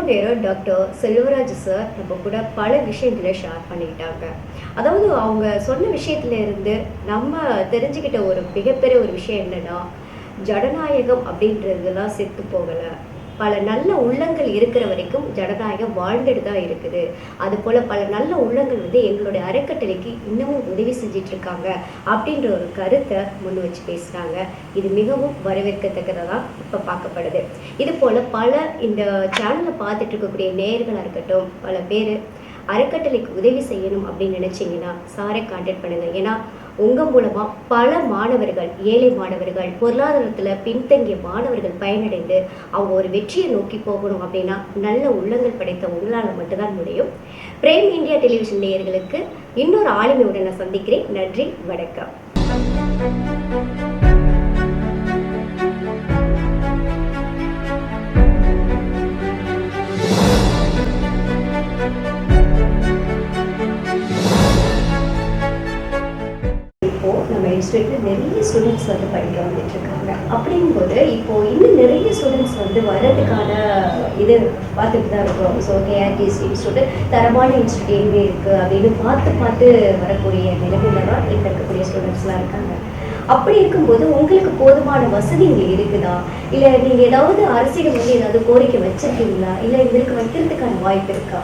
நேரம் doctor Selvaraj sir நம்ம கூட பல விஷயங்களை ஷேர் பண்ணிக்கிட்டாங்க. அதாவது அவங்க சொன்ன விஷயத்துல இருந்து நம்ம தெரிஞ்சுக்கிட்ட ஒரு மிகப்பெரிய ஒரு விஷயம் என்னன்னா, ஜனநாயகம் அப்படின்றதுலாம் செத்து போகலை. பல நல்ல உள்ளங்கள் இருக்கிற வரைக்கும் ஜனநாயகம் வாழ்ந்துட்டு தான் இருக்குது. அதுபோல் பல நல்ல உள்ளங்கள் எங்களுடைய அறக்கட்டளைக்கு இன்னமும் உதவி செஞ்சிட்டு இருக்காங்க அப்படின்ற ஒரு கருத்தை முன் வச்சு பேசுகிறாங்க. இது மிகவும் வரவேற்கத்தக்கதாக இப்போ பார்க்கப்படுது. இது போல் பல இந்த சேனலை பார்த்துட்டு இருக்கக்கூடிய நேயர்களாக இருக்கட்டும், பல பேர் அறக்கட்டளைக்கு உதவி செய்யணும் அப்படின்னு நினச்சிங்கன்னா சாரை கான்டாக்ட் பண்ணுங்கள். ஏன்னா உங்கள் மூலமாக பல மாணவர்கள், ஏழை மாணவர்கள், பொருளாதாரத்தில் பின்தங்கிய மாணவர்கள் பயனடைந்து அவங்க ஒரு வெற்றியை நோக்கி போகணும் அப்படின்னா நல்ல உள்ளங்கள் படைத்த உங்களால் மட்டும்தான் முடியும். பிரேம் இந்தியா டெலிவிஷன் நேயர்களுக்கு இன்னொரு ஆளுமையுடன் நான் சந்திக்கிறேன். நன்றி, வணக்கம். நம்ம இன்ஸ்டியூட்டில் நிறைய ஸ்டூடெண்ட்ஸ் படிக்க வந்துட்டு இருக்காங்க. அப்படிங்கும்போது இப்போது இன்னும் நிறைய ஸ்டூடெண்ட்ஸ் வர்றதுக்கான இது பார்த்துட்டு தான் இருக்கிறோம். ஸோ கேஆர்டிசி இன்ஸ்டியூட் தரமான இன்ஸ்டியூட் எங்கே இருக்குது அப்படின்னு பார்த்து வரக்கூடிய நிலைமையில தான் இப்போ இருக்கக்கூடிய ஸ்டூடெண்ட்ஸ்லாம் இருக்காங்க. அப்படி இருக்கும்போது உங்களுக்கு போதுமான வசதி இங்கே இருக்குதா, இல்லை நீங்கள் ஏதாவது அரசியல் ஏதாவது கோரிக்கை வச்சிருக்கீங்களா, இல்லை இதற்கு வைக்கிறதுக்கான வாய்ப்பு இருக்கா?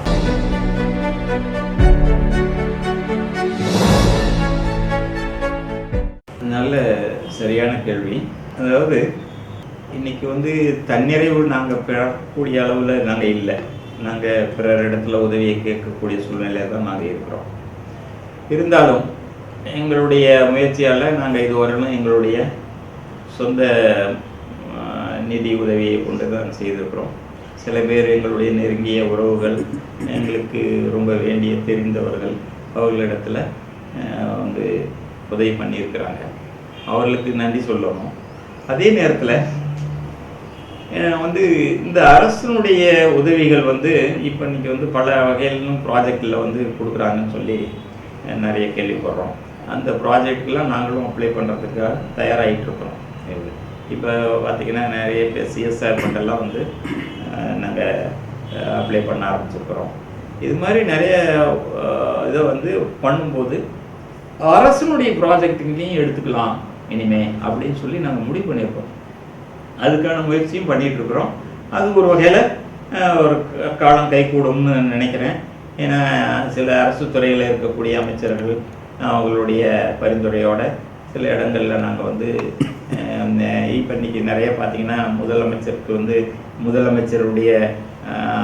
நல்ல சரியான கேள்வி. அதாவது இன்றைக்கி தன்னிறைவு நாங்கள் பெறக்கூடிய அளவில் நாங்கள் இல்லை. நாங்கள் பிறர் இடத்துல உதவியை கேட்கக்கூடிய சூழ்நிலையில் தான் நாங்கள் இருக்கிறோம். இருந்தாலும் எங்களுடைய முயற்சியால் நாங்கள் இதுவரையிலும் எங்களுடைய சொந்த நிதி உதவியை கொண்டு தான் செய்திருக்கிறோம். சில பேர் எங்களுடைய நெருங்கிய உறவுகள், எங்களுக்கு ரொம்ப வேண்டிய தெரிந்தவர்கள், அவர்களிடத்தில் உதவி பண்ணியிருக்கிறாங்க. அவர்களுக்கு நன்றி சொல்லணும். அதே நேரத்தில் இந்த அரசனுடைய உதவிகள் இப்போ இன்றைக்கி பல வகையிலும் ப்ராஜெக்டில் கொடுக்குறாங்கன்னு சொல்லி நிறைய கேள்விப்படுறோம். அந்த ப்ராஜெக்ட்லாம் நாங்களும் அப்ளை பண்ணுறதுக்காக தயாராகிட்டு இருக்கிறோம். இப்போ பார்த்திங்கன்னா நிறைய பேர் சிஎஸ்ஆர் ஃபண்டெல்லாம் நாங்கள் அப்ளை பண்ண ஆரம்பிச்சிருக்கிறோம். இது மாதிரி நிறைய இதை பண்ணும்போது அரசனுடைய ப்ராஜெக்டுங்களையும் எடுத்துக்கலாம் இனிமே அப்படின்னு சொல்லி நாங்கள் முடிவு பண்ணியிருக்கோம். அதுக்கான முயற்சியும் பண்ணிகிட்ருக்குறோம். அது ஒரு வகையில் ஒரு காலம் கைகூடும்னு நினைக்கிறேன். ஏன்னா சில அரசு துறையில் இருக்கக்கூடிய அமைச்சர்கள் அவங்களுடைய பரிந்துரையோட சில இடங்களில் நாங்கள் இப்போ இன்றைக்கி நிறைய பார்த்திங்கன்னா முதலமைச்சருக்கு முதலமைச்சருடைய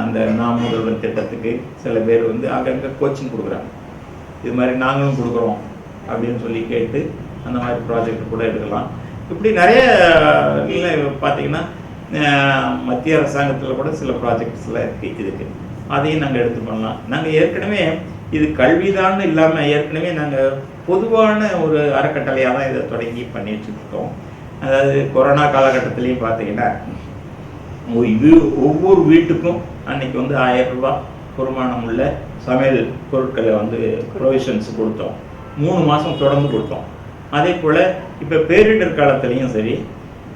அந்த நாம் முதல்வர் திட்டத்துக்கு சில பேர் அங்கங்கே கோச்சிங் கொடுக்குறாங்க. இது மாதிரி நாங்களும் கொடுக்குறோம் அப்படின்னு சொல்லி கேட்டு அந்த மாதிரி ப்ராஜெக்ட் கூட எடுக்கலாம். இப்படி நிறைய பார்த்திங்கன்னா மத்திய அரசாங்கத்தில் கூட சில ப்ராஜெக்ட்ஸ்லாம் இருக்குது. இதுக்கு அதையும் நாங்கள் எடுத்து பண்ணலாம். நாங்கள் ஏற்கனவே இது கல்விதான்னு இல்லாமல் ஏற்கனவே நாங்கள் பொதுவான ஒரு அறக்கட்டளையாக தான் இதை தொடங்கி பண்ணிட்டுருக்கோம். அதாவது கொரோனா காலகட்டத்திலையும் பார்த்திங்கன்னா ஒவ்வொரு வீட்டுக்கும் அன்றைக்கி 1000 ரூபாய் வருமானம் உள்ள சமையல் பொருட்களை ப்ரொவிஷன்ஸ் கொடுத்தோம். 3 மாதம் தொடர்ந்து கொடுத்தோம். அதே போல் இப்போ பேரிடர் காலத்துலேயும் சரி,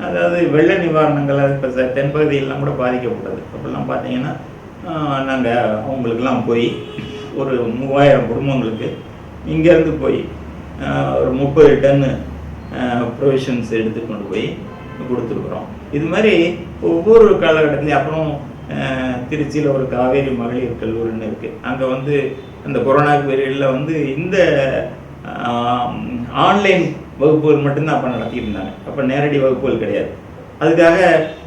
அதாவது வெள்ள நிவாரணங்கள் இப்போ தென்பகுதியெல்லாம் கூட பாதிக்கப்பட்டது. அப்போல்லாம் பார்த்தீங்கன்னா நாங்கள் அவங்களுக்கெல்லாம் போய் ஒரு 3000 குடும்பங்களுக்கு இங்கேருந்து போய் ஒரு 30 டன்னு ப்ரொவிஷன்ஸ் எடுத்து கொண்டு போய் கொடுத்துருக்குறோம். இது மாதிரி ஒவ்வொரு காலகட்டத்துலேயும் அப்புறம் திருச்சியில் ஒரு காவேரி மகளிர் கல்லூரின்னு இருக்குது. அங்கே அந்த கொரோனா பீரியடில் இந்த ஆன்லைன் வகுப்புகள் மட்டும்தான் அப்போ நடத்தியிருந்தாங்க. அப்போ நேரடி வகுப்புகள் கிடையாது. அதுக்காக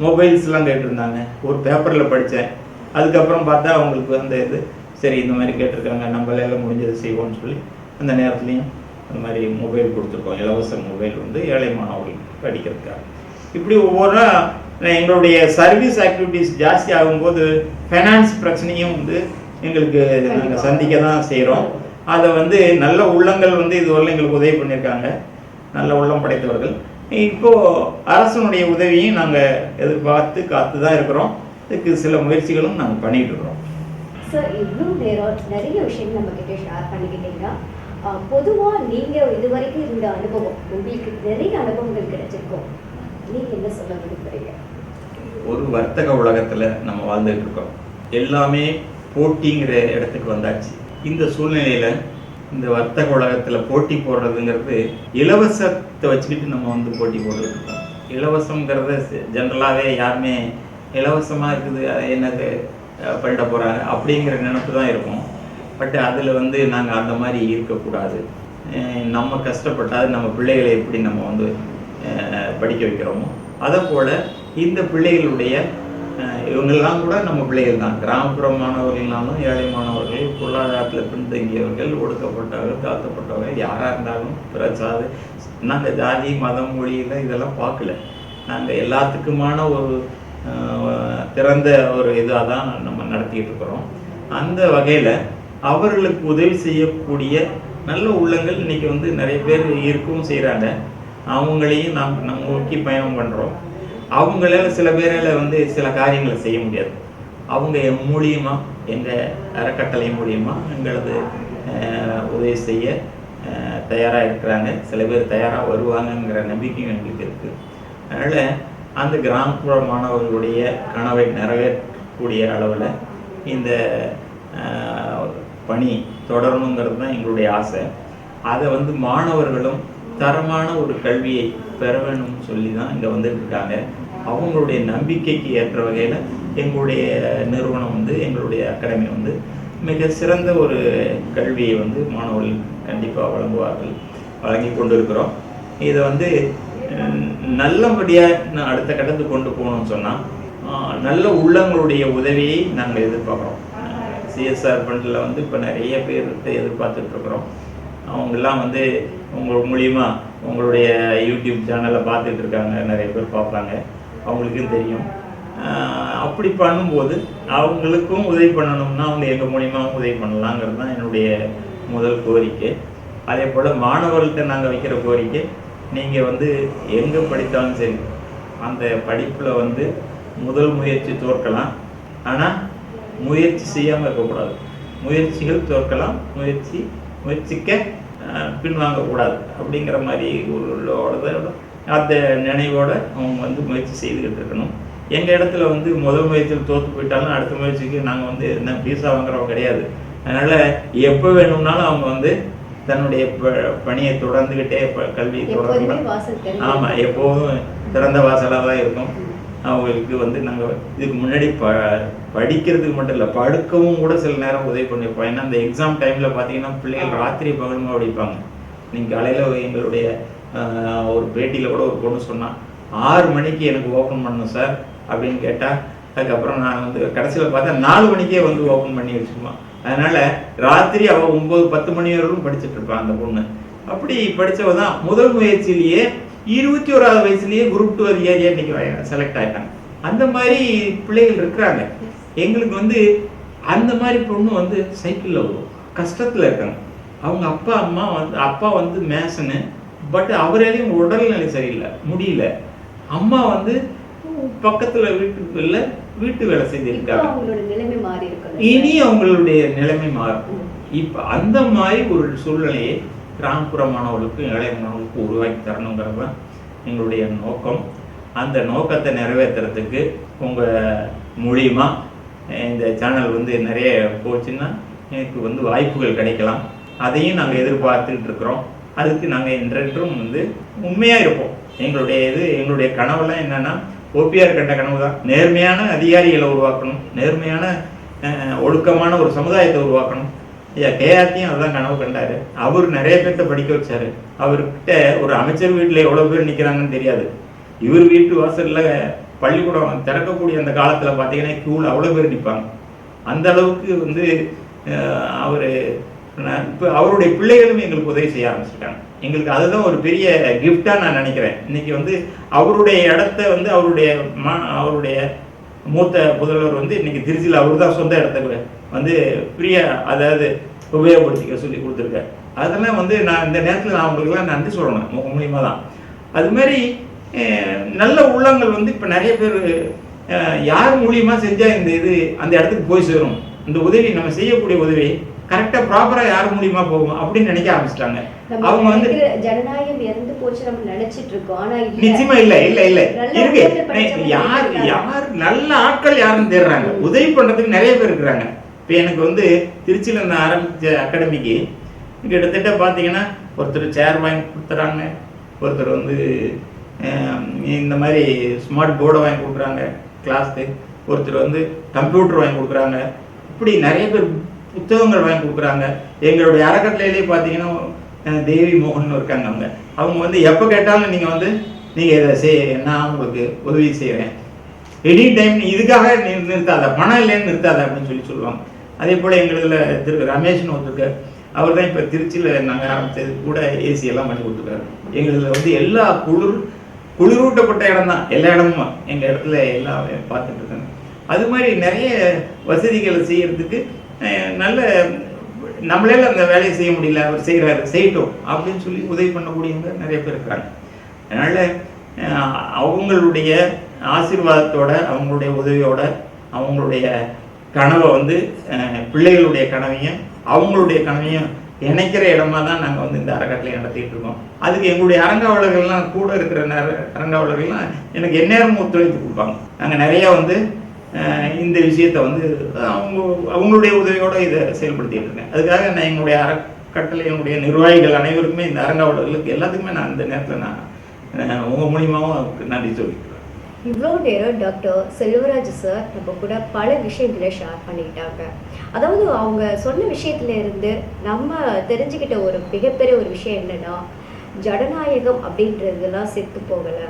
மொபைல்ஸ்லாம் கேட்டிருந்தாங்க. ஒரு பேப்பரில் படித்தேன். அதுக்கப்புறம் பார்த்தா அவங்களுக்கு இது சரி இந்த மாதிரி கேட்டிருக்காங்க, நம்மளால முடிஞ்சதை செய்வோம்னு சொல்லி அந்த நேரத்துலையும் அந்த மாதிரி மொபைல் கொடுத்துருக்கோம். இலவச மொபைல் ஏழை மாணவர்கள் படிக்கிறதுக்காக. இப்படி ஒவ்வொன்றா எங்களுடைய சர்வீஸ் ஆக்டிவிட்டீஸ் ஜாஸ்தி ஆகும்போது ஃபைனான்ஸ் பிரச்சனையும் எங்களுக்கு நாங்கள் சந்திக்க தான் செய்கிறோம். அதை நல்ல உள்ளங்கள் இதுவரை எங்களுக்கு உதவி பண்ணியிருக்காங்க, நல்ல உள்ளம் படைத்தவர்கள். இப்போது அரசனுடைய உதவியும் நாங்கள் எதிர்பார்த்து காத்து தான் இருக்கிறோம். இதுக்கு சில முயற்சிகளும் நாங்கள் பண்ணிகிட்டு இருக்கிறோம். சார், இவ்வளோ நேரம் நிறைய விஷயங்கள் நம்மக்கிட்ட ஷேர் பண்ணிக்கிட்டீங்கன்னா, பொதுவாக நீங்கள் இது வரைக்கும் இருந்த அனுபவம், உங்களுக்கு நிறைய அனுபவங்கள் கிடைச்சிருக்கும். நீங்கள் என்ன சொல்ல விரும்புகிறீங்க? ஒரு வர்த்தக உலகத்தில் நம்ம வாழ்ந்துட்டு இருக்கோம். எல்லாமே போட்டிங்கிற இடத்துக்கு வந்தாச்சு. இந்த சூழ்நிலையில் இந்த வர்த்தக உலகத்தில் போட்டி போடுறதுங்கிறது இலவசத்தை வச்சுக்கிட்டு நம்ம வந்து போட்டி போட்டுருக்கோம். இலவசங்கிறத ஜென்ரலாகவே யாருமே இலவசமாக இருக்குது அதை என்னது பண்ணிட போகிறாங்க அப்படிங்கிற நினைப்பு தான் இருக்கும். பட் அதில் வந்து நாங்கள் அந்த மாதிரி இருக்கக்கூடாது. நம்ம கஷ்டப்பட்டால் நம்ம பிள்ளைகளை எப்படி நம்ம வந்து படிக்க வைக்கிறோமோ அதை போல் இந்த பிள்ளைகளுடைய இவங்கெல்லாம் கூட நம்ம பிள்ளைகள் தான். கிராமப்புற மாணவர்கள்னாலும் ஏழை மாணவர்கள், பொருளாதாரத்தில் பின்தங்கியவர்கள், ஒடுக்கப்பட்டவர்கள், தாழ்த்தப்பட்டவர்கள், யாராக இருந்தாலும் பிரச்சாது நாங்கள் ஜாதி மதம் மொழியில் இதெல்லாம் பார்க்கல. நாங்கள் எல்லாத்துக்குமான ஒரு திறந்த ஒரு இதாக தான் நம்ம நடத்திக்கிட்டு இருக்கிறோம். அந்த வகையில் அவர்களுக்கு உதவி செய்யக்கூடிய நல்ல உள்ளங்கள் இன்றைக்கி வந்து நிறைய பேர் இருக்கவும் செய்கிறாங்க. அவங்களையும் நம்ம நோக்கி பயணம் பண்ணுறோம். அவங்களால சில பேரால் வந்து சில காரியங்களை செய்ய முடியாது. அவங்க மூலியமாக எங்கள் அறக்கட்டளை மூலியமாக எங்களது உதவி செய்ய தயாராக இருக்கிறாங்க. சில பேர் தயாராக வருவாங்கங்கிற நம்பிக்கையும் எங்களுக்கு இருக்குது. அதனால் அந்த கிராமப்புற மாணவர்களுடைய கனவை நிறைவேற்றக்கூடிய அளவில் இந்த பணி தொடரணுங்கிறது தான் எங்களுடைய ஆசை. அதை வந்து மாணவர்களும் தரமான ஒரு கல்வியை பெற வேணும்னு சொல்லி தான் இங்கே வந்துட்டு இருக்காங்க. அவங்களுடைய நம்பிக்கைக்கு ஏற்ற வகையில் எங்களுடைய நிறுவனம் வந்து எங்களுடைய அகாடமி வந்து மிக சிறந்த ஒரு கல்வியை வந்து மாணவர்கள் கண்டிப்பாக வழங்கி கொண்டு இருக்கிறோம். இதை வந்து நல்லபடியாக அடுத்த கட்டத்துக்கு கொண்டு போகணும்னு சொன்னால் நல்ல உள்ளங்களுடைய உதவியை நாங்கள் எதிர்பார்க்குறோம். சிஎஸ்ஆர் ஃபண்டில் வந்து இப்போ நிறைய பேர்கிட்ட எதிர்பார்த்துட்ருக்குறோம். அவங்கெல்லாம் வந்து உங்கள் மூலியமாக உங்களுடைய யூடியூப் சேனலை பார்த்துட்டு இருக்காங்க, நிறைய பேர் பார்ப்பாங்க, அவங்களுக்கும் தெரியும். அப்படி பண்ணும்போது அவங்களுக்கும் உதவி பண்ணணும்னா அவங்க எங்கள் மூலியமாக உதவி பண்ணலாங்கிறது தான் என்னுடைய முதல் கோரிக்கை. அதே போல் மாணவர்கள்ட்ட நாங்கள் வைக்கிற கோரிக்கை, நீங்கள் வந்து எங்கே படித்தாலும் சரி அந்த படிப்பில் வந்து முதல் முயற்சி தோற்கலாம், ஆனால் முயற்சி செய்யாமல் இருக்கக்கூடாது. முயற்சிகள் தோற்கலாம், முயற்சிக்க பின்வாங்கக்கூடாது அப்படிங்கிற மாதிரி உள்ளோட அந்த நினைவோடு அவங்க வந்து முயற்சி செய்துக்கிட்டு இருக்கணும். எங்கள் இடத்துல வந்து முதல் முயற்சியில் தோற்று போயிட்டாலும் அடுத்த முயற்சிக்கு நாங்கள் வந்து என்ன பீஸா வாங்குறவங்க கிடையாது. அதனால் எப்போ வேணும்னாலும் அவங்க வந்து தன்னுடைய பணியை தொடர்ந்துக்கிட்டே கல்வி தொடர்ந்து ஆமாம் எப்போதும் திறந்த வாசலாக தான் இருக்கும். அவங்களுக்கு வந்து நாங்கள் இதுக்கு முன்னாடி படிக்கிறதுக்கு மட்டும் இல்லை, படுக்கவும் கூட சில நேரம் உதவி பண்ணியிருப்போம். ஏன்னா அந்த எக்ஸாம் டைமில் பார்த்தீங்கன்னா பிள்ளைகள் ராத்திரி பகலுமாக படிப்பாங்க. நீங்கள் காலையில் எங்களுடைய ஒரு பேட்டியில் கூட ஒரு பொண்ணு சொன்னால் 6 மணிக்கு எனக்கு ஓப்பன் பண்ணணும் சார் அப்படின்னு கேட்டால், அதுக்கப்புறம் நான் வந்து கடைசியில் பார்த்தா 4 மணிக்கே வந்து ஓப்பன் பண்ணி வச்சுக்குவான். அதனால் ராத்திரி அவள் 9-10 மணி வரைக்கும் படிச்சுட்டு இருப்பான் அந்த பொண்ணு. அப்படி படித்தவ தான் முதல் முயற்சியிலேயே 21ஆவது வயசுலேயே குரூப் 2 அதிகாரியாக இன்றைக்கி செலக்ட் ஆகிட்டாங்க. அந்த மாதிரி பிள்ளைகள் இருக்கிறாங்க. எங்களுக்கு வந்து அந்த மாதிரி பொண்ணு வந்து சைக்கிளில் வரும், கஷ்டத்தில் இருக்காங்க. அவங்க அப்பா வந்து மேசனு, பட் அவராலையும் உடல்நிலை சரியில்லை, முடியல. அம்மா வந்து பக்கத்தில் வீட்டு வேலை செஞ்சிருக்காங்க. இனி அவங்களுடைய நிலைமை மாறும். இப்போ அந்த மாதிரி ஒரு சூழ்நிலையை கிராமப்புற மாணவர்களுக்கும் ஏழை மாணவர்களுக்கும் உருவாக்கி தரணுங்கிறது தான் எங்களுடைய நோக்கம். அந்த நோக்கத்தை நிறைவேற்றுறதுக்கு உங்கள் மூலியமாக இந்த சேனல் வந்து நிறைய போச்சுன்னா எனக்கு வந்து வாய்ப்புகள் கிடைக்கலாம். அதையும் நாங்கள் எதிர்பார்த்துக்கிட்டு இருக்கிறோம். அதுக்கு நாங்கள் என்றென்றும் வந்து உண்மையாக இருப்போம். எங்களுடைய கனவுலாம் என்னென்னா, ஓபிஆர் கண்ட கனவு தான், நேர்மையான அதிகாரிகளை உருவாக்கணும், நேர்மையான ஒழுக்கமான ஒரு சமுதாயத்தை உருவாக்கணும். ஐயா கேஆர்டியும் அதுதான் கனவு கண்டார். அவர் நிறைய பேர்த்த படிக்க வச்சார். அவர்கிட்ட ஒரு அமைச்சர் வீட்டில் எவ்வளோ பேர் நிற்கிறாங்கன்னு தெரியாது. இவர் வீட்டு வாசலில் பள்ளிக்கூடம் திறக்கக்கூடிய அந்த காலத்தில் பார்த்தீங்கன்னா கியூவில் அவ்வளோ பேர் நிற்பாங்க. அந்த அளவுக்கு வந்து அவர் இப்போ அவருடைய பிள்ளைகளும் எங்களுக்கு உதவி செய்ய ஆரம்பிச்சிட்டாங்க. எங்களுக்கு அதுதான் ஒரு பெரிய கிஃப்டாக நான் நினைக்கிறேன். இன்றைக்கி வந்து அவருடைய இடத்த வந்து அவருடைய மூத்த முதல்வர் வந்து இன்றைக்கி திருச்சியில் அவர் தான் சொந்த இடத்த வந்து அதாவது உபயோகப்படுத்திக்க சொல்லி கொடுத்துருக்காரு. அதெல்லாம் வந்து நான் இந்த நேரத்தில் நான் அவங்களுக்குலாம் நன்றி சொல்லணும், உங்கள் மூலியமாக தான். அதுமாரி நல்ல உள்ளங்கள் வந்து இப்போ நிறைய பேர் யார் மூலியமாக செஞ்சால் இந்த அந்த இடத்துக்கு போய் சேரும். இந்த உதவி நம்ம செய்யக்கூடிய உதவி கரெக்டாக ப்ராப்பராக யார் மூலியமா போகும் அப்படின்னு நினைக்க ஆரம்பிச்சிட்டாங்க. அவங்க வந்து ஜனநாயகம் இறந்து போச்சு நம்ம நினைச்சிட்டு இருக்கோம். ஆனா நிச்சயமா இல்ல இருக்கு. யார் நல்ல ஆட்கள் யாருன்னு தேடுறாங்க, உதவி பண்றதுக்கு நிறைய பேர் இருக்கிறாங்க. இப்போ எனக்கு வந்து திருச்சியில் நான் ஆரம்பிச்ச அகாடமிக்கு கிட்டத்தட்ட பார்த்தீங்கன்னா ஒருத்தர் சேர் வாங்கி கொடுத்துறாங்க, ஒருத்தர் வந்து இந்த மாதிரி ஸ்மார்ட் போர்டை வாங்கி கொடுக்குறாங்க கிளாஸ்க்கு, ஒருத்தர் வந்து கம்ப்யூட்டர் வாங்கி கொடுக்குறாங்க, இப்படி நிறைய பேர் புத்தகங்கள் வாங்கி கொடுக்குறாங்க. எங்களுடைய அறக்கட்டளையிலே பார்த்தீங்கன்னா தேவி மோகன் இருக்காங்க. அவங்க வந்து எப்போ கேட்டாலும் நீங்கள் இதை நான் உங்களுக்கு உதவி செய்கிறேன், எனி டைம் இதுக்காக நீ நிறுத்தாத, பணம் இல்லைன்னு நிறுத்தாத அப்படின்னு சொல்லுவாங்க. அதே போல் எங்களுதில் திரு ரமேஷ்னு ஒருத்தருக்கு, அவர் தான் இப்போ திருச்சியில் நாங்கள் ஆரம்பித்தது கூட ஏசி எல்லாம் பண்ணி கொடுத்துருக்காரு. எங்களில் வந்து எல்லா குளிரூட்டப்பட்ட இடம் தான், எல்லா இடமும் எங்கள் இடத்துல எல்லாம் பார்த்துட்டு இருக்காங்க. அது மாதிரி நிறைய வசதிகளை செய்கிறதுக்கு நல்ல நம்மளால அந்த வேலையை செய்ய முடியல, அவர் செய்கிறாரு செய்யட்டும் அப்படின்னு சொல்லி உதவி பண்ணக்கூடியவங்க நிறைய பேர் இருக்கிறாங்க. அதனால் அவங்களுடைய ஆசீர்வாதத்தோட, அவங்களுடைய உதவியோட, அவங்களுடைய கனவை வந்து பிள்ளைகளுடைய கனவையும் அவங்களுடைய கனவையும் இணைக்கிற இடமா தான் நாங்கள் வந்து இந்த அறக்கட்டளை நடத்திட்டு இருக்கோம். அதுக்கு எங்களுடைய அரங்காவலர்கள்லாம் கூட இருக்கிற அரங்காவலர்கள்லாம் எனக்கு எந்நேரமும் ஒத்துழைப்பு கொடுப்பாங்க. நாங்கள் நிறையா வந்து இந்த விஷயத்தை வந்து அவங்களுடைய உதவியோடு இதை செயல்படுத்திட்டு இருக்கேன். அதுக்காக நான் எங்களுடைய அறக்கட்டளையினுடைய நிர்வாகிகள் அனைவருக்குமே, இந்த அரங்காவலர்களுக்கு எல்லாத்துக்குமே நான் இந்த நேரத்தில் நான் உங்கள் மூலியமாகவும் நன்றி சொல்லிக்கிறேன். இவ்வளோ நேரம் டாக்டர் செல்வராஜ் சார் நம்ம கூட பல விஷயங்களை ஷேர் பண்ணிக்கிட்டாங்க. அதாவது அவங்க சொன்ன விஷயத்துல இருந்து நம்ம தெரிஞ்சுக்கிட்ட ஒரு மிகப்பெரிய ஒரு விஷயம் என்னன்னா, ஜனநாயகம் அப்படின்றதுலாம் செத்து போகலை.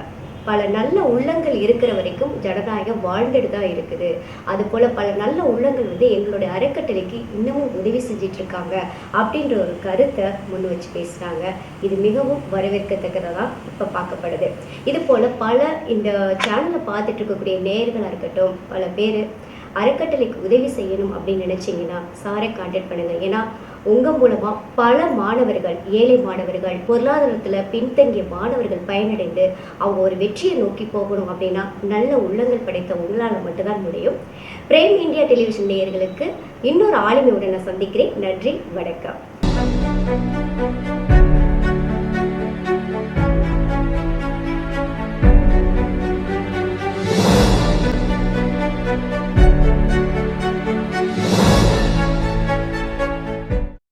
பல நல்ல உள்ளங்கள் இருக்கிற வரைக்கும் ஜனநாயகம் வாழ்ந்துட்டு தான் இருக்குது. அது போல் பல நல்ல உள்ளங்கள் வந்து எங்களுடைய அறக்கட்டளைக்கு இன்னமும் உதவி செஞ்சிட்டு இருக்காங்க அப்படின்ற ஒரு கருத்தை முன் வச்சு பேசுகிறாங்க. இது மிகவும் வரவேற்கத்தக்கதாக இப்போ பார்க்கப்படுது. இது போல் பல இந்த சேனலை பார்த்துட்டு இருக்கக்கூடிய நேயர்களாக இருக்கட்டும், பல பேர் அறக்கட்டளைக்கு உதவி செய்யணும் அப்படின்னு நினச்சிங்கன்னா சாரை கான்டாக்ட் பண்ணுங்கள். ஏன்னா உங்கள் மூலமாக பல மாணவர்கள், ஏழை மாணவர்கள், பொருளாதாரத்தில் பின்தங்கிய மாணவர்கள் பயனடைந்து அவங்க ஒரு வெற்றியை நோக்கி போகணும் அப்படின்னா நல்ல உள்ளங்கள் படைத்த உங்களால் மட்டும்தான் முடியும். பிரேம் இந்தியா டெலிவிஷன் நேயர்களுக்கு இன்னொரு ஆளுமையுடன் நான் சந்திக்கிறேன். நன்றி, வணக்கம்.